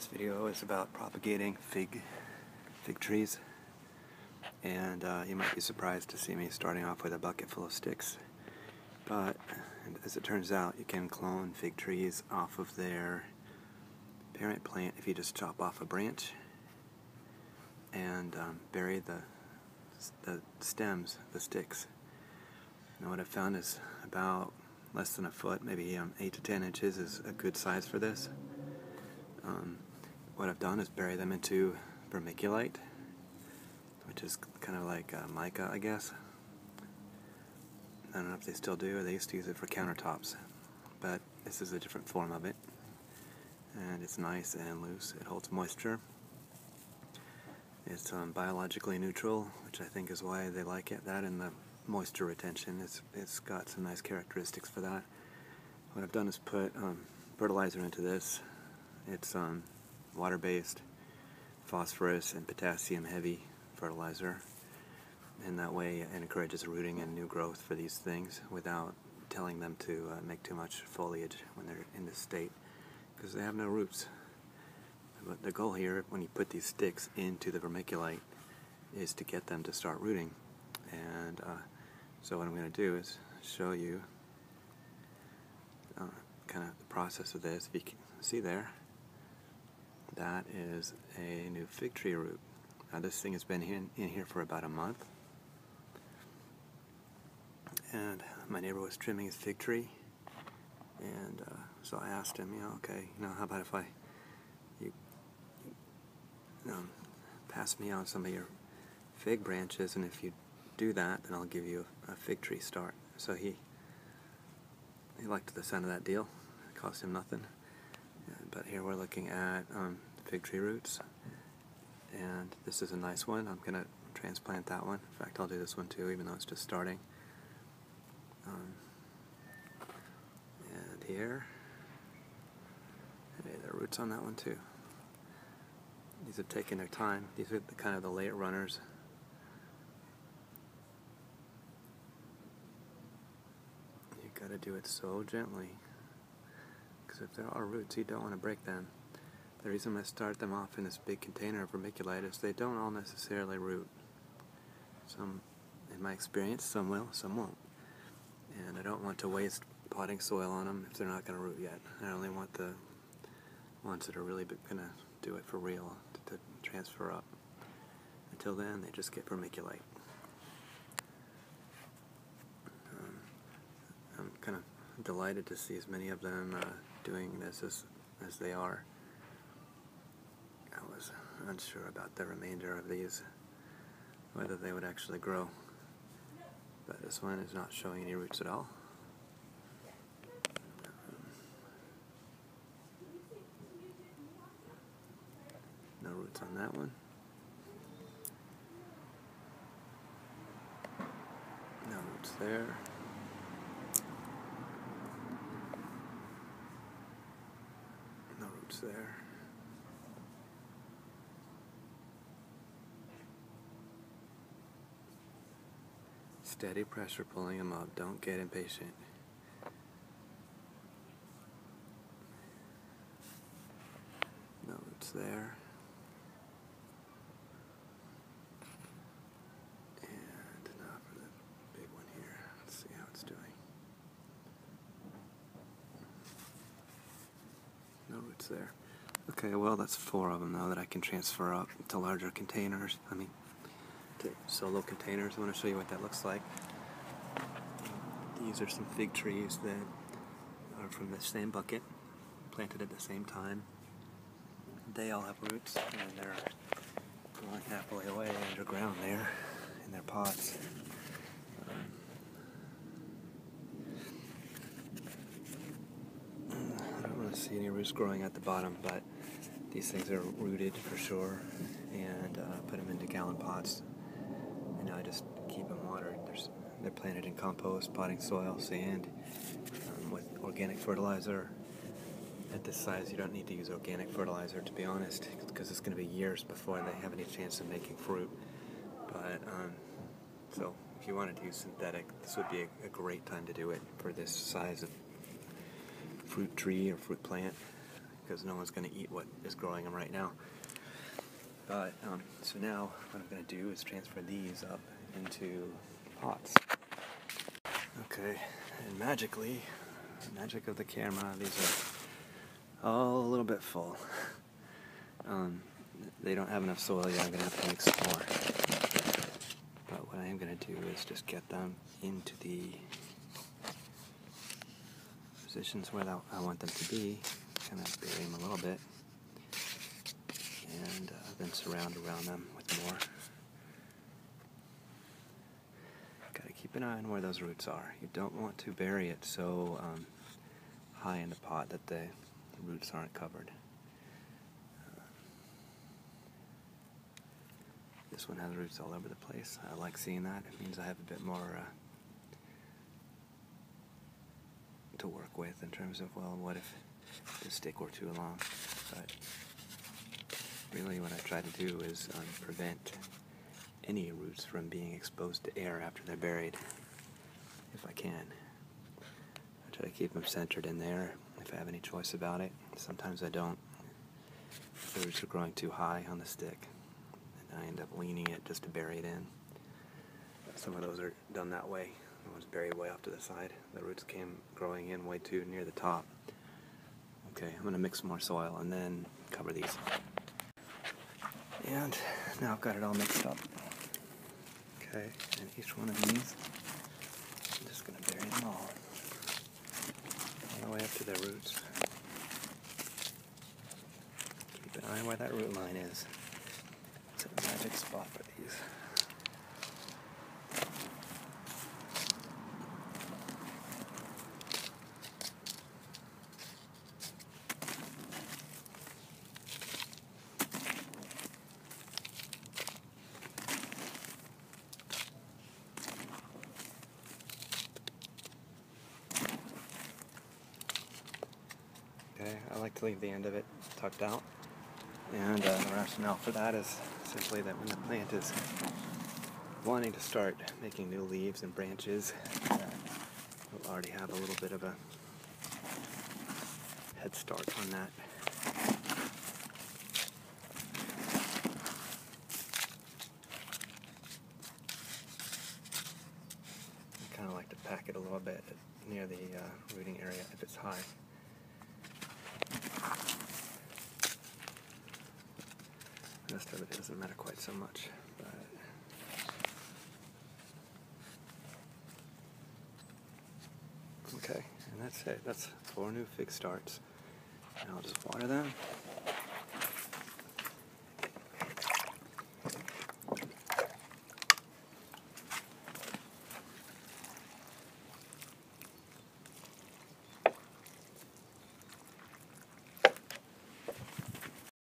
This video is about propagating fig trees, and you might be surprised to see me starting off with a bucket full of sticks, but as it turns out, you can clone fig trees off of their parent plant if you just chop off a branch and bury the stems, the sticks. Now what I've found is about less than a foot, maybe 8 to 10 inches is a good size for this. What I've done is bury them into vermiculite, which is kind of like mica, I guess. I don't know if they still do, or they used to use it for countertops, but this is a different form of it, and it's nice and loose. It holds moisture. It's biologically neutral, which I think is why they like it. That and the moisture retention, it's got some nice characteristics for that. What I've done is put fertilizer into this. It's water-based, phosphorus and potassium heavy fertilizer, and that way it encourages rooting and new growth for these things without telling them to make too much foliage when they're in this state, because they have no roots. But the goal here, when you put these sticks into the vermiculite, is to get them to start rooting. And so what I'm going to do is show you kind of the process of this. If you can see there, that is a new fig tree root. Now this thing has been in here for about a month, and my neighbor was trimming his fig tree, and so I asked him, okay, how about if you pass me on some of your fig branches, and if you do that, then I'll give you a fig tree start. So he liked the sound of that deal. It cost him nothing. But here we're looking at fig tree roots, and this is a nice one. I'm going to transplant that one. In fact, I'll do this one too, even though it's just starting. And here, hey, there are roots on that one too. These have taken their time. These are kind of the late runners. You've got to do it so gently, because if there are roots, you don't want to break them. The reason I start them off in this big container of vermiculite is they don't all necessarily root. Some, in my experience, some will, some won't. And I don't want to waste potting soil on them if they're not going to root yet. I only want the ones that are really going to do it for real to transfer up. Until then, they just get vermiculite. I'm kind of delighted to see as many of them doing this as they are. I was unsure about the remainder of these, whether they would actually grow. But this one is not showing any roots at all. No roots on that one. No roots there. No roots there. Steady pressure pulling them up. Don't get impatient. No roots there. And now for the big one here. Let's see how it's doing. No roots there. Okay, well that's 4 of them now that I can transfer up to larger containers. To solo containers. I want to show you what that looks like. These are some fig trees that are from the same bucket, planted at the same time. They all have roots, and they're growing happily away underground there in their pots. I don't want to see any roots growing at the bottom, but these things are rooted for sure, and put them into gallon pots. And I just keep them watered. They're planted in compost, potting soil, sand, with organic fertilizer. At this size, you don't need to use organic fertilizer, to be honest, because it's going to be years before they have any chance of making fruit. But so if you wanted to use synthetic, this would be a great time to do it for this size of fruit tree or fruit plant. because no one's going to eat what is growing them right now. But, so now what I'm going to do is transfer these up into pots. Okay, and magically, magic of the camera, these are all a little bit full. They don't have enough soil yet, I'm going to have to mix some more. But what I am going to do is just get them into the positions where I want them to be, kind of bury them a little bit, and then surround around them with more. Got to keep an eye on where those roots are. You don't want to bury it so high in the pot that the roots aren't covered. This one has roots all over the place. I like seeing that. It means I have a bit more to work with in terms of, well, what if the stick were too long? But really what I try to do is prevent any roots from being exposed to air after they're buried, if I can. I try to keep them centered in there if I have any choice about it. Sometimes I don't. If the roots are growing too high on the stick, I end up leaning it just to bury it in. Some of those are done that way. The one's buried way off to the side. The roots came growing in way too near the top. Okay, I'm going to mix some more soil and then cover these. And now I've got it all mixed up. Okay, and each one of these, I'm just going to bury them all the way up to their roots. Keep an eye on where that root line is. It's a magic spot for these. Okay, I like to leave the end of it tucked out. And the rationale for that is simply that when the plant is wanting to start making new leaves and branches, it'll already have a little bit of a head start on that. I kind of like to pack it a little bit near the rooting area if it's high. The rest of it doesn't matter quite so much, but okay, and that's it. That's 4 new fig starts, and I'll just water them.